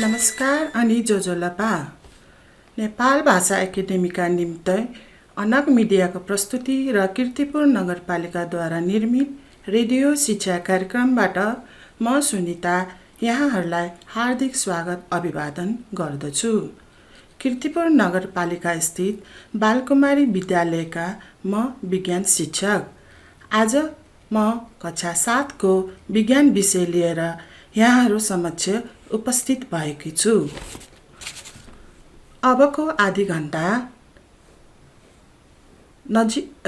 नमस्कार अनि जोजोलपा नेपाल भाषा एकाडेमीका निम्ति अनक मिडियाको प्रस्तुति र कीर्तिपुर नगरपालिकाद्वारा निर्मित रेडियो शिक्षा कार्यक्रमबाट म सुनिता यहाँहरूलाई हार्दिक स्वागत अभिवादन गर्दछु। कीर्तिपुर नगरपालिका स्थित बालकुमारी विद्यालयका म विज्ञान शिक्षक। आज म कक्षा 7 को विज्ञान विषय लिएर यहाँहरू समक्ष उपस्थित भएकी छु। अबको आधी घण्टा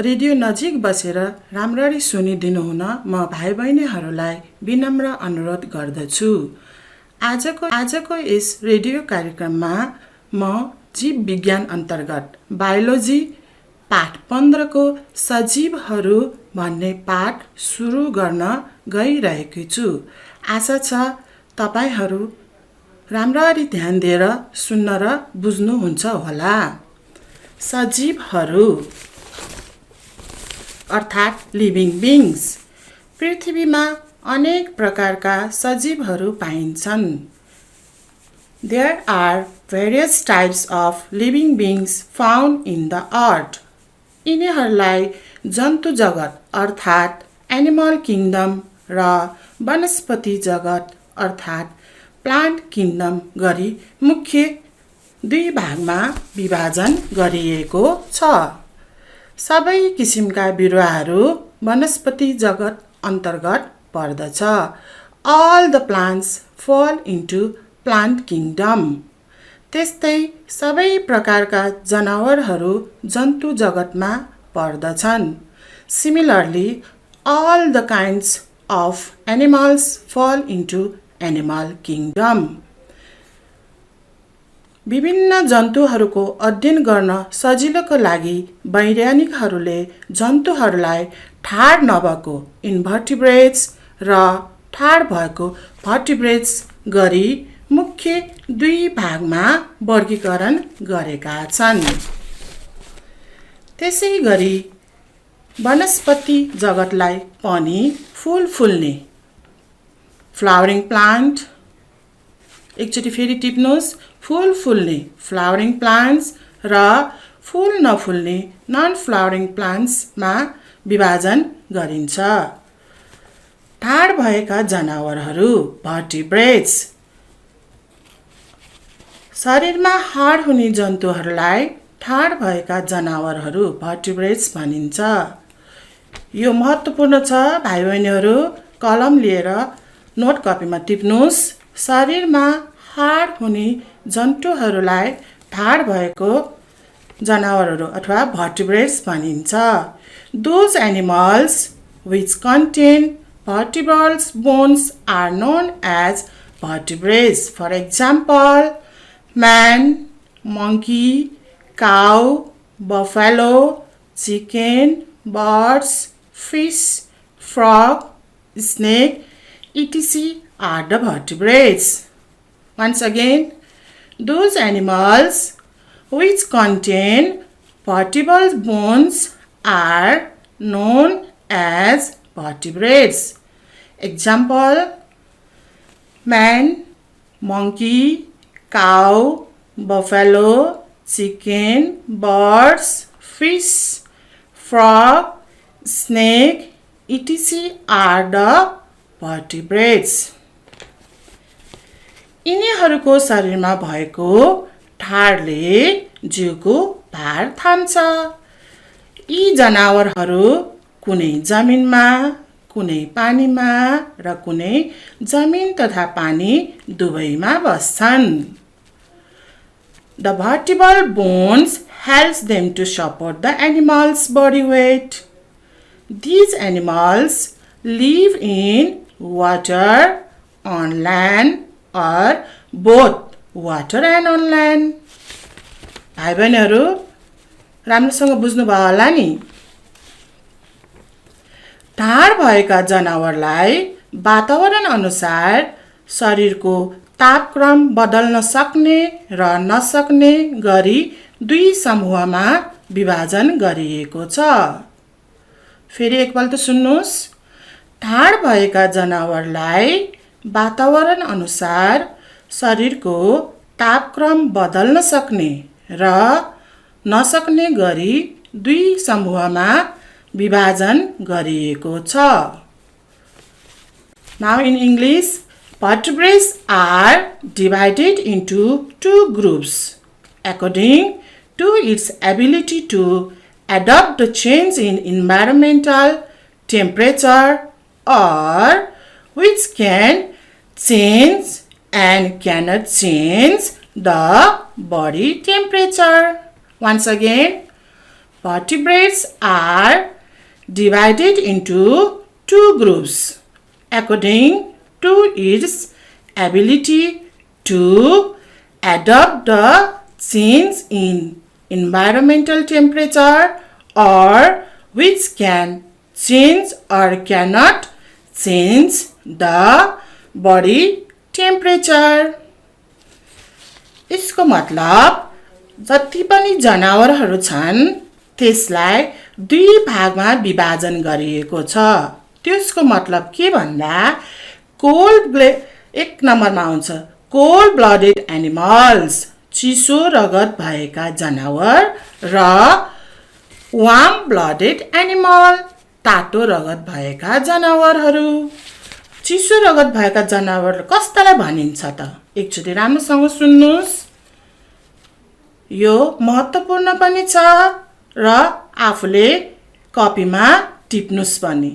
रेडियो नजिक बसेर राम्ररी सुनिदिनु हुन म भाइ बहिनीहरूलाई विनम्र अनुरोध गर्दछु। आजको यस रेडियो कार्यक्रममा म जीव विज्ञान अन्तर्गत बायोलोजी पाठ 15 को सजीवहरू भन्ने पाठ सुरु गर्न गइरहेकी छु। आशा छ तपाईहरू राम्ररी ध्यान दिएर सुन्न र बुझ्नुहुन्छ होला। सजीवहरू अर्थात् लिभिङ बिङ्स। पृथ्वीमा अनेक प्रकारका सजीवहरू पाइन्छन्। There are various types of living beings found in the earth. यिनीहरूलाई जन्तु जगत अर्थात् एनिमल किङडम र वनस्पति जगत अर्थात् प्लान्ट किङडम गरी मुख्य दुई भागमा विभाजन गरिएको छ। सबै किसिमका बिरुवाहरू वनस्पति जगत अन्तर्गत पर्दछ। All the plants fall into plant kingdom. त्यस्तै सबै प्रकारका जनावरहरू जन्तु जगतमा पर्दछन्। Similarly, all the kinds of animals fall into animal kingdom. विभिन्न जन्तुहरूको अध्ययन गर्न सजिलोको लागि वैज्ञानिकहरूले जन्तुहरूलाई ठाड नभएको इन्भर्टिब्रेट्स र ठाड भएको भर्टिब्रेट्स गरी मुख्य दुई भागमा वर्गीकरण गरेका छन्। त्यसै गरी वनस्पति जगतलाई पनि फूल फुल्ने फ्लावरिङ प्लान्ट, एकचोटि फेरि टिप्नुहोस्, फूल फुल्ने फ्लावरिङ प्लान्ट्स र फूल नफुल्ने नन फ्लावरिङ प्लान्ट्समा विभाजन गरिन्छ। ठाड भएका जनावरहरू भर्टिब्रेट्स। शरीरमा हाड हुने जन्तुहरूलाई ठाड भएका जनावरहरू भर्टिब्रेट्स भनिन्छ। यो महत्त्वपूर्ण छ भाइ बहिनीहरू, कलम लिएर नोट कपीमा टिप्नुहोस्। शरीरमा हाड हुने जन्तुहरूलाई ठाड भएको जनावरहरू अथवा भर्टिब्रेट्स भनिन्छ। Those animals which contain vertebral bones are known as vertebrates. For example, man, monkey, cow, buffalo, chicken, birds, fish, frog, snake, etc. are the vertebrates. Once again, those animals which contain vertebral bones are known as vertebrates. Example, man, monkey, cow, buffalo, chicken, birds, fish, frog, snake, etc. are the vertebrates. यिनीहरूको शरीरमा भएको ठाडले जिउको भार थाम्छ। यी जनावरहरू कुनै जमिनमा, कुनै पानीमा र कुनै जमिन तथा पानी दुवैमा बस्छन्। The vertebral bones helps them to support the animal's body weight. These animals live in water, on land or both water and on land. भाइ बहिनीहरू राम्रोसँग बुझ्नुभयो होला नि। ठाड भएका जनावरलाई वातावरण अनुसार शरीरको तापक्रम बदल्न सक्ने र नसक्ने गरी दुई समूहमा विभाजन गरिएको छ। फेरि एकपल्ट सुन्नुहोस्। ठाड भएका जनावरलाई वातावरण अनुसार शरीरको तापक्रम बदल्न सक्ने र नसक्ने गरी दुई समूहमा विभाजन गरिएको छ। Now in English, vertebrates are divided into two groups according to its ability to adapt the change in environmental temperature or which can change and cannot change the body temperature. Once again, vertebrates are divided into two groups according to its ability to adapt the change in environmental temperature or which can change or cannot change the body temperature. यसको मतलब जति पनि जनावरहरू छन् त्यसलाई दुई भागमा विभाजन गरिएको छ। त्यसको मतलब के भन्दा एक नम्बरमा आउँछ कोल्ड ब्लडेड एनिमल्स, चिसो रगत भएका जनावर र वार्म ब्लडेड एनिमल, तातो रगत भएका जनावरहरू। चिसो रगत भएका जनावर कस्तालाई भनिन्छ त? एकचोटि राम्रोसँग सुन्नुस्, यो महत्त्वपूर्ण पनि छ र आफूले कपीमा टिप्नुस् पनि।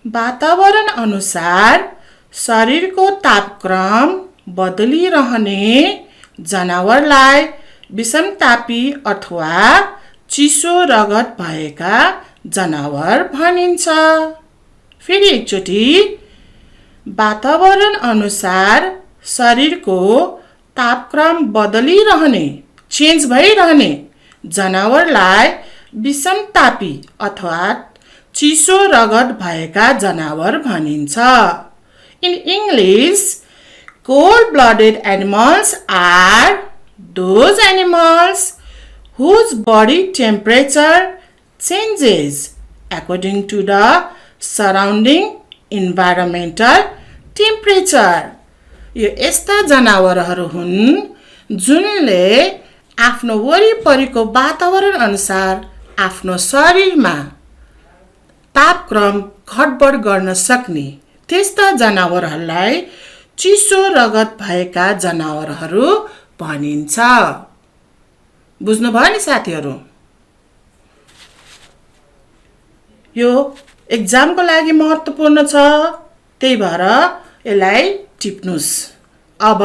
वातावरण अनुसार शरीरको तापक्रम बदलिरहने जनावरलाई विषमतापी अथवा चिसो रगत भएका जनावर भनिन्छ। फेरि एकचोटि, वातावरण अनुसार शरीरको तापक्रम बदलिरहने, चेन्ज भइरहने जनावरलाई विषमतापी अथवा चिसो रगत भएका जनावर भनिन्छ। In English, cold-blooded animals are those animals whose body temperature changes according to the surrounding environmental temperature. यो यस्ता जनावरहरू हुन् जुनले आफ्नो वरिपरिको वातावरण अनुसार आफ्नो शरीरमा तापक्रम घटबड गर्न सक्ने त्यस्ता जनावरहरूलाई चिसो रगत भएका जनावरहरू भनिन्छ। बुझ्नुभयो नि साथीहरू? यो एक्जामको लागि महत्त्वपूर्ण छ, त्यही भएर यसलाई टिप्नुस्। अब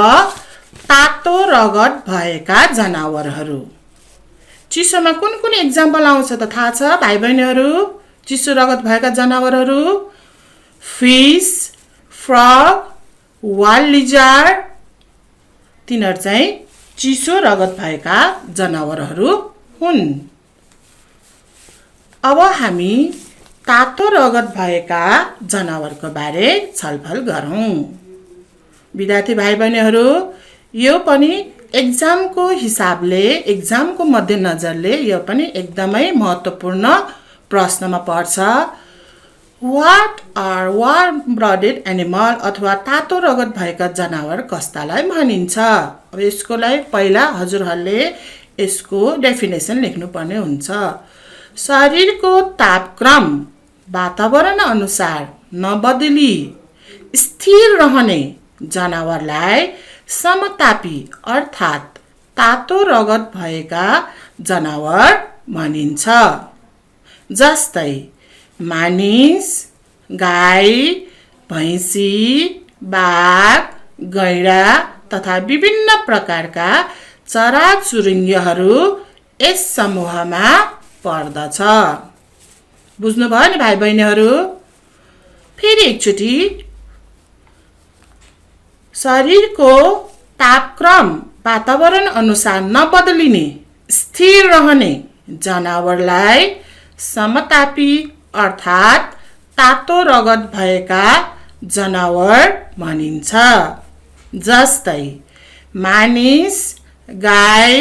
तातो रगत भएका जनावरहरू, चिसोमा कुन कुन एक्जाम्पल आउँछ त थाहा छ भाइ बहिनीहरू? चिसो रगत भएका जनावरहरू फिश, फ्रग, वाल लिजार्ड, तिनीहरू चाहिँ चिसो रगत भएका जनावरहरू हुन्। अब हामी तातो रगत भएका जनावरको बारे छलफल गरौँ। विद्यार्थी भाइ बहिनीहरू, यो पनि एक्जामको हिसाबले, एक्जामको मध्यनजरले यो पनि एकदमै महत्त्वपूर्ण प्रश्नमा पर्छ। What are warm blooded animal अथवा तातो रगत भएका जनावर कस्तालाई भनिन्छ? अब यसको लागि पहिला हजुरहरूले यसको डेफिनेसन लेख्नुपर्ने हुन्छ। शरीरको तापक्रम वातावरण अनुसार नबदली स्थिर रहने जनावरलाई समतापी अर्थात् तातो रगत भएका जनावर भनिन्छ। जस्तै मानिस, गाई, भैँसी, बाघ, गैँडा तथा विभिन्न प्रकारका चराचुरुङ्गीहरू यस समूहमा पर्दछ। बुझ्नुभयो नि भाइ बहिनीहरू? फेरि एकचोटि, शरीरको तापक्रम वातावरण अनुसार नबदलिने स्थिर रहने जनावरलाई समतापी अर्थात् तातो रगत भएका जनावर भनिन्छ। जस्तै मानिस, गाई,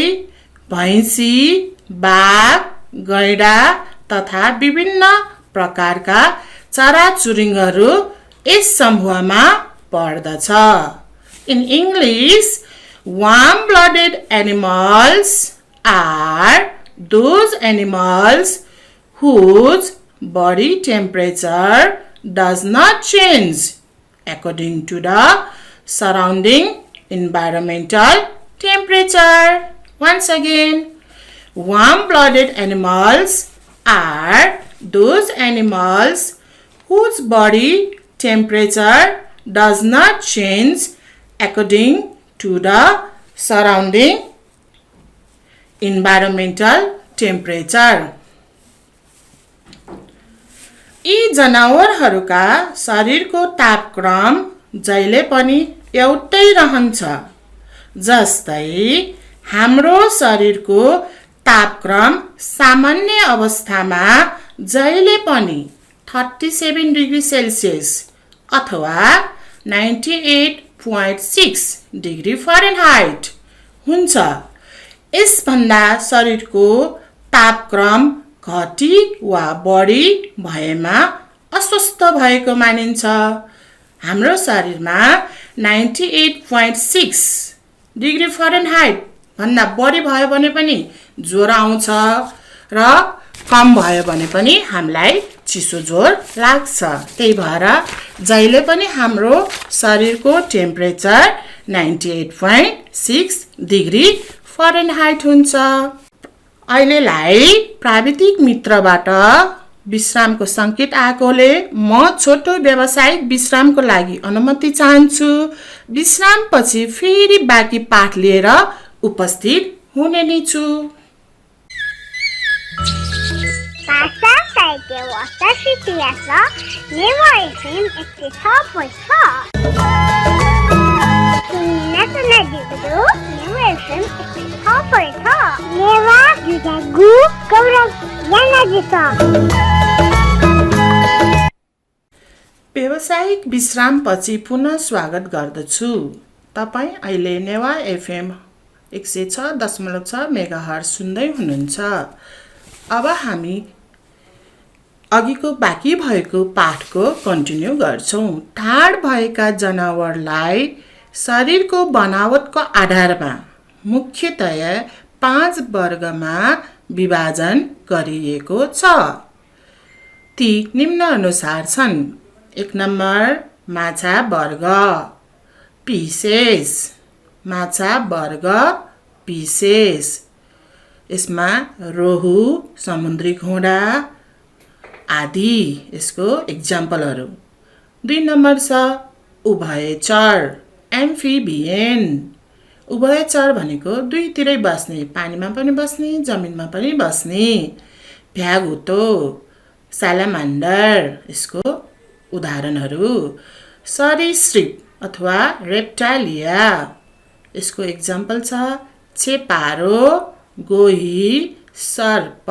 भैँसी, बाघ, गैँडा तथा विभिन्न प्रकारका चराचुरुङ्गीहरू यस समूहमा पर्दछ। In English, warm-blooded animals are those animals whose body temperature does not change according to the surrounding environmental temperature. Once again, warm-blooded animals are those animals whose body temperature does not change according to the surrounding environmental temperature. यी जनावरहरूका शरीरको तापक्रम जहिले पनि एउटै रहन्छ। जस्तै हाम्रो शरीरको तापक्रम सामान्य अवस्थामा जहिले पनि 37 डिग्री सेल्सियस अथवा 98.6 डिग्री फारेनहाइट हुन्छ। यसभन्दा शरीरको तापक्रम घटी वा बढी भएमा अस्वस्थ भएको मानिन्छ। हाम्रो शरीरमा 98.6 डिग्री फारेनहाइट भन्दा बढी भयो भने पनि ज्वरो आउँछ र कम भयो भने पनि हामीलाई चिसो ज्वरो लाग्छ। त्यही भएर जहिले पनि हाम्रो शरीरको टेम्परेचर 98.6 डिग्री फारेनहाइट हुन्छ। अहिलेलाई प्राविधिक मित्रबाट विश्रामको संकेत आएकोले म छोटो व्यावसायिक विश्रामको लागि अनुमति चाहन्छु। विश्रामपछि फेरि बाँकी पाठ लिएर उपस्थित हुने नै छु। भाषा साहित्य वार्ता इतिहास नेवा एफएम 106.6 सुन्ना दिगो नेवा एफएम 106.6 नेवा जुगागु गौरव यानाजिसा। व्यावसायिक विश्रामपछि पुनः स्वागत गर्दछु। तपाईं अहिले नेवा एफएम 106.6 मेगाहर्ज सुन्दै हुनुहुन्छ। अब हामी अघिको बाँकी भएको पाठको कन्टिन्यू गर्छौं। ठाड भएका जनावरलाई शरीरको बनावटको आधारमा मुख्यतया 5 वर्गमा विभाजन गरिएको छ। ती निम्न अनुसार छन्। 1 नम्बर माछा वर्ग पिसेस, माछा वर्ग पिसेस। यसमा रोहु, समुद्री घोडा आदि यसको एक्जाम्पलहरू। 2 नम्बर छ उभयचर एम्फिबियन। उभयचर भनेको दुईतिरै बस्ने, पानीमा पनि बस्ने, जमिनमा पनि बस्ने। भ्यागुतो, सालामान्डर यसको उदाहरणहरू। सरीसृप अथवा रेप्टालिया यसको एक्जाम्पल छ छेपारो, गोही, सर्प,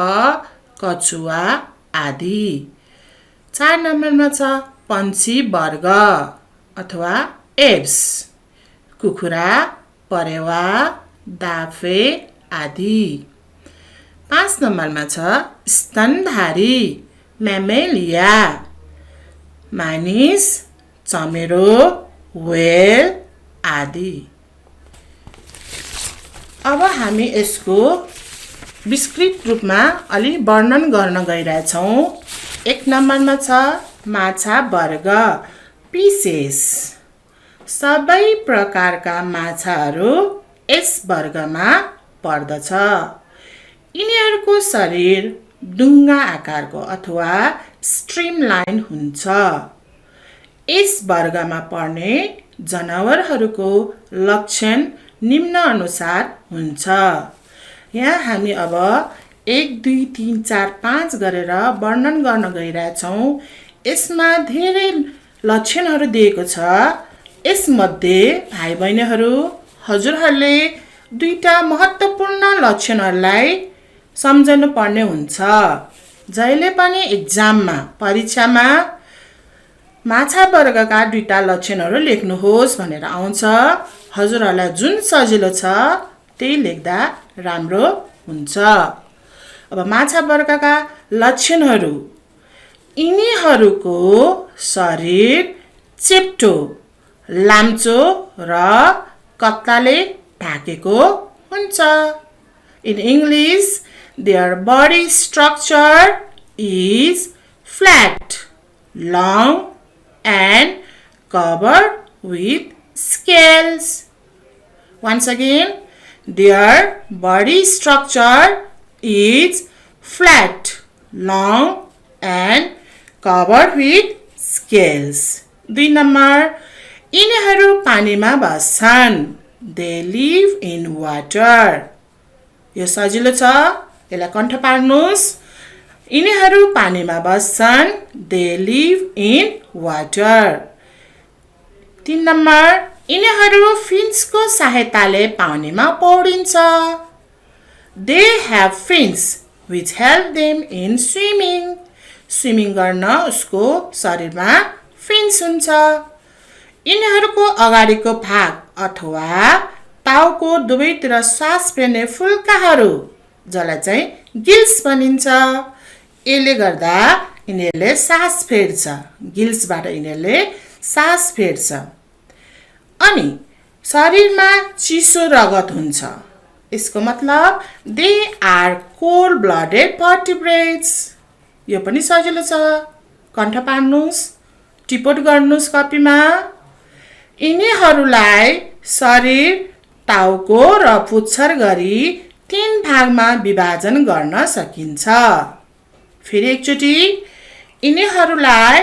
कछुवा आदि। 4 नम्बरमा छ पन्छी वर्ग अथवा एप्स, कुखुरा, परेवा, दाफे आदि। 5 नम्बरमा छ स्तनधारी म्यामेलिया, मानिस, चमेरो, व्हेल आदि। अब हामी यसको विस्तृत रूपमा अलि वर्णन गर्न गइरहेछौँ। 1 नम्बरमा छ माछा वर्ग पिसेस। सबै प्रकारका माछाहरू यस वर्गमा पर्दछ। यिनीहरूको शरीर डुङ्गा आकारको अथवा स्ट्रिमलाइन हुन्छ। यस वर्गमा पर्ने जनावरहरूको लक्षण निम्न अनुसार हुन्छ। यहाँ हामी अब 1, 2, 3, 4, 5 गरेर वर्णन गर्न गइरहेछौँ। यसमा धेरै लक्षणहरू दिएको छ। यसमध्ये भाइ बहिनीहरू हजुरहरूले 2टा महत्त्वपूर्ण लक्षणहरूलाई सम्झनु पर्ने हुन्छ। जहिले पनि एक्जाममा, परीक्षामा माछा वर्गका 2टा लक्षणहरू लेख्नुहोस् भनेर आउँछ। हजुरहरूलाई जुन सजिलो छ त्यही लेख्दा राम्रो हुन्छ। अब माछा वर्गका लक्षणहरू। यिनीहरूको शरीर चेप्टो लाम्चो र कत्ताले ढाकेको हुन्छ. In English, their body structure is flat, long and covered with scales. Once again, their body structure is flat, long and covered with scales. 2 number, यिनीहरू पानीमा बस्छन्. They live in water. यो सजिलो छ, यसलाई कण्ठ पार्नुस्. यिनीहरू पानीमा बस्छन्. They live in water. 3 number, यिनीहरू फिन्सको सहायताले पानीमा पौडिन्छ. They have fins which help them in swimming. Swimming गर्न उसको शरीरमा फिन्स हुन्छ. यिनीहरूको अगाडिको भाग अथवा टाउको दुवैतिर सास फेर्ने फुल्काहरू जसलाई चाहिँ गिल्स भनिन्छ. यसले गर्दा यिनीहरूले सास फेर्छ. गिल्सबाट यिनीहरूले सास फेर्छ. अनि शरीरमा चिसो रगत हुन्छ. यसको मतलब दे आर कोल्ड ब्लडेड भर्टिब्रेट्स. यो पनि सजिलो छ, कण्ठ पार्नुस्, टिपोट गर्नुस् कपीमा. यिनीहरूलाई शरीर, टाउको र पुच्छर गरी 3 भागमा विभाजन गर्न सकिन्छ. फेरि एकचोटि, यिनीहरूलाई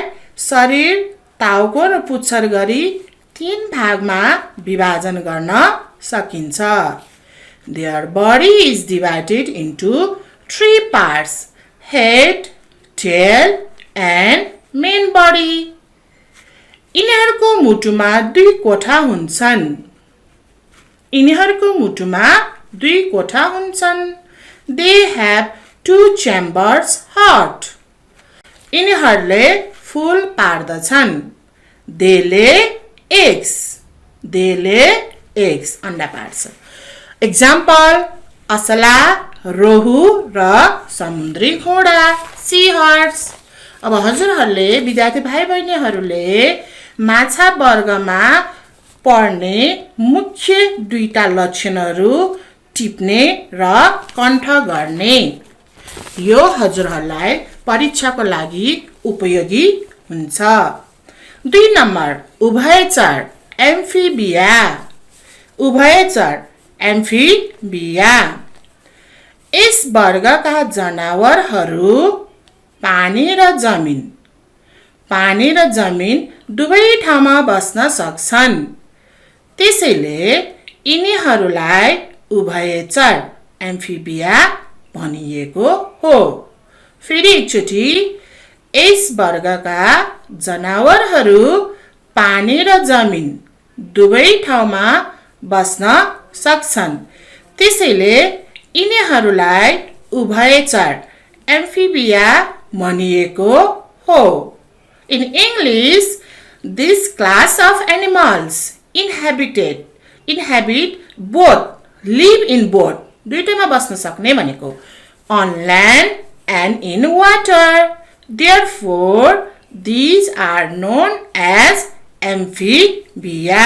शरीर, टाउको र पुच्छर गरी 3 भागमा विभाजन गर्न सकिन्छ. Their body is divided into 3 parts: head, tail and main body. यिनीहरूको मुटुमा 2 कोठा हुन्छन्. They have 2 chambers heart. यिनीहरूले फूल पार्दछन्. They lay eggs. अन्डा पार्छ. Example, असला, रोहु र समुद्री घोडा, sea horse. अब हजुरहरूले, विद्यार्थी भाइ बहिनीहरूले माछा वर्गमा पढ्ने मुख्य 2टा लक्षणहरू टिप्ने र कण्ठ गर्ने. यो हजुरहरूलाई परीक्षाको लागि उपयोगी हुन्छ. 2 नम्बर, उभयचर एम्फिबिया. यस वर्गका जनावरहरू पानी र जमिन दुवै ठाउँमा बस्न सक्छन्. त्यसैले यिनीहरूलाई उभयचर एम्फिबिया भनिएको हो. फेरि एकचोटि, यस वर्गका जनावरहरू पानी र जमिन दुवै ठाउँमा बस्न सक्छन्. त्यसैले यिनीहरूलाई उभयचर एम्फिबिया भनिएको हो. In English, this class of animals inhabit both, live in both, दुईटैमा बस्न सक्ने भनेको, on land and in water. Therefore, these are known as amphibia.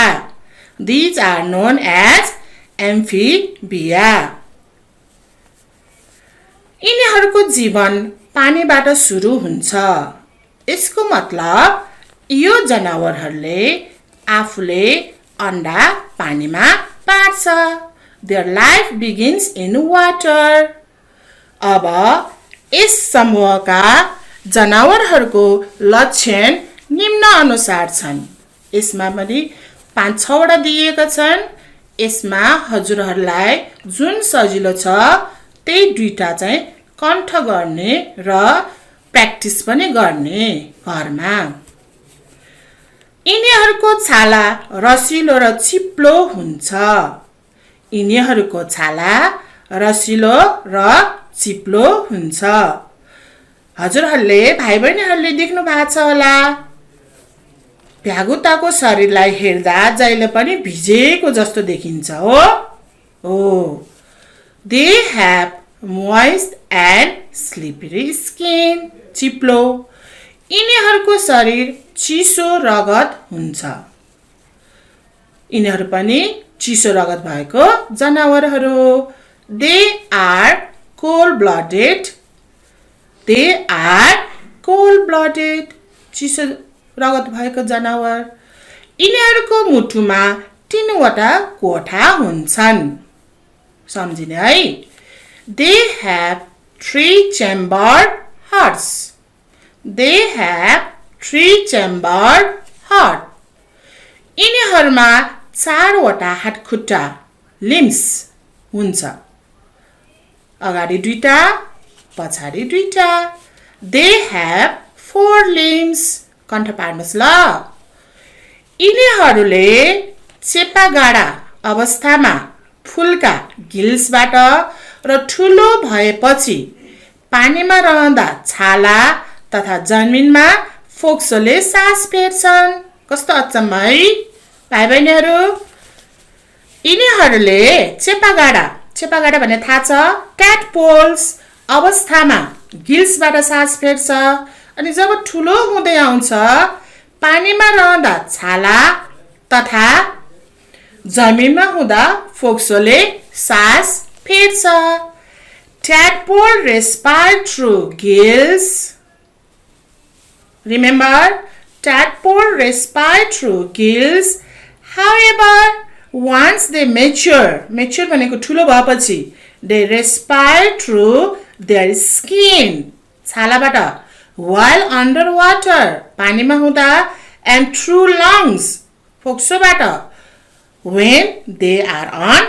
यिनीहरूको जीवन पानीबाट सुरु हुन्छ. यसको मतलब यो जनावरहरूले आफूले अन्डा पानीमा पार्छ. Their life begins in water. अब यस समूहका जनावरहरूको लक्षण निम्न अनुसार छन्. यसमा पनि 5-6 वटा दिएका छन्. यसमा हजुरहरूलाई जुन सजिलो छ त्यही 2टा चाहिँ कण्ठ गर्ने र प्र्याक्टिस पनि गर्ने घरमा. यिनीहरूको छाला रसिलो र चिप्लो हुन्छ. हजुरहरूले भाइ बहिनीहरूले देख्नु भएको छ होला, भ्यागुताको शरीरलाई हेर्दा जहिले पनि भिजेको जस्तो देखिन्छ हो. They have moist and slippery skin. चिप्लो. यिनीहरूको शरीर चिसो रगत हुन्छ. यिनीहरू पनि चिसो रगत भएको जनावरहरू हो। They are cold-blooded. They are cold-blooded. चिसो रगत भएको जनावर। यिनीहरूको मुटुमा 3वटा कोठा हुन्छन्। सम्झिने है? They have 3-chambered hearts. They have 3-chambered heart. यिनीहरूमा 4वटा हातखुट्टा limbs हुन्छ। अगाडि 2टा, पछाडि 2टा। They have 4 limbs. कण्ठ पार्नुस् ल। यिनीहरूले चेपागाडा अवस्थामा फुलका गिल्सबाट र ठुलो भएपछि पानीमा रहँदा छाला तथा जमिनमा फोक्सोले सास फेर्छन्। कस्तो अचम्म है भाइ बहिनीहरू। यिनीहरूले चेपागाडा भन्ने थाहा छ? ट्याडपोल्स अवस्थामा गिल्सबाट सास फेर्छ अनि जब ठुलो हुँदै आउँछ पानीमा रहँदा छाला तथा जमिनमा हुँदा फोक्सोले सास फेर्छ। Tadpole respire through gills. Remember, tadpole respire through gills. However, once they mature भनेको ठुलो भएपछि they respire through their skin, छालाबाट, while underwater, पानीमा हुँदा, and through lungs, फोक्सोबाट, when they are on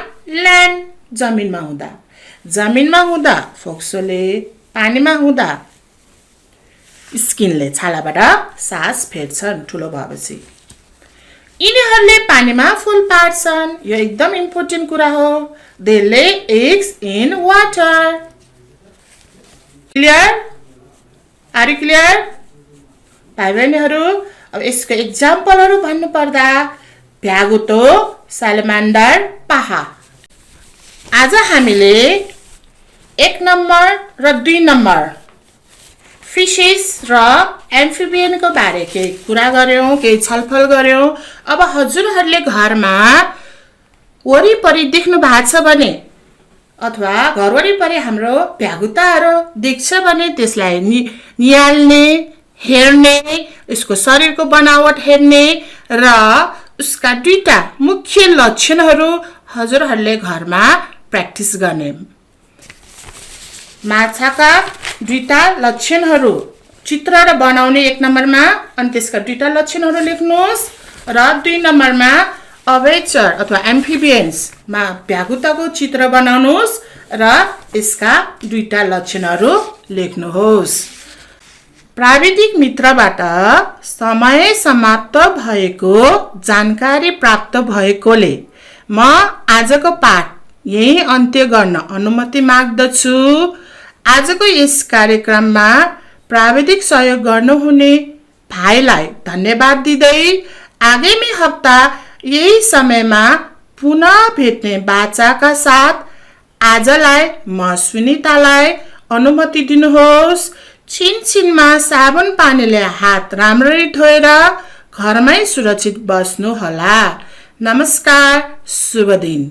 land, जमिनमा हुँदा फोक्सोले, पानीमा हुँदा स्किनले, छालाबाट सास फेर्छन् ठुलो भएपछि। यिनीहरूले पानीमा फुल पार्छन्। यो एकदम इम्पोर्टेन्ट कुरा हो। They lay eggs in water. Clear? Are you clear? भाइ बहिनीहरू, अब यसको एक्जाम्पलहरू भन्नु पर्दा भ्यागुतो, सालमान्डर, पाहा। आज हामीले 1 नम्बर र 2 नम्बर फिशेस र एम्फिबियनको बारे केही कुरा गर्यौं, केही छलफल गर्यौं। अब हजुरहरूले घरमा वरिपरि देख्नु भएको छ भने अथवा घर वरिपरि हाम्रो भ्यागुताहरू देख्छ भने त्यसलाई नियाल्ने, हेर्ने, यसको शरीरको बनावट हेर्ने र उसका 2टा मुख्य लक्षणहरू हजुरहरूले घरमा प्र्याक्टिस गर्ने। माछाका 2टा लक्षणहरू चित्र र बनाउने 1 नम्बरमा अनि त्यसका 2टा लक्षणहरू लेख्नुहोस् र 2 नम्बरमा अवेचर अथवा एम्फिबियन्स मा भ्यागुताको चित्र बनाउनुहोस् र यसका 2टा लक्षणहरू लेख्नुहोस्। प्राविधिक मित्रबाट समय समाप्त भएको जानकारी प्राप्त भएकोले म आजको पाठ यही अन्त्य गर्न अनुमति माग्दछु। आजको यस कार्यक्रममा प्राविधिक सहयोग गर्नुहुने भाइलाई धन्यवाद दिँदै आगामी हप्ता यही समयमा पुनः भेट्ने बाचाका साथ आजलाई म सुनितालाई अनुमति दिनुहोस्। छिनछिनमा साबुन पानीले हात राम्ररी धोएर घरमै सुरक्षित बस्नु होला। नमस्कार, शुभ दिन।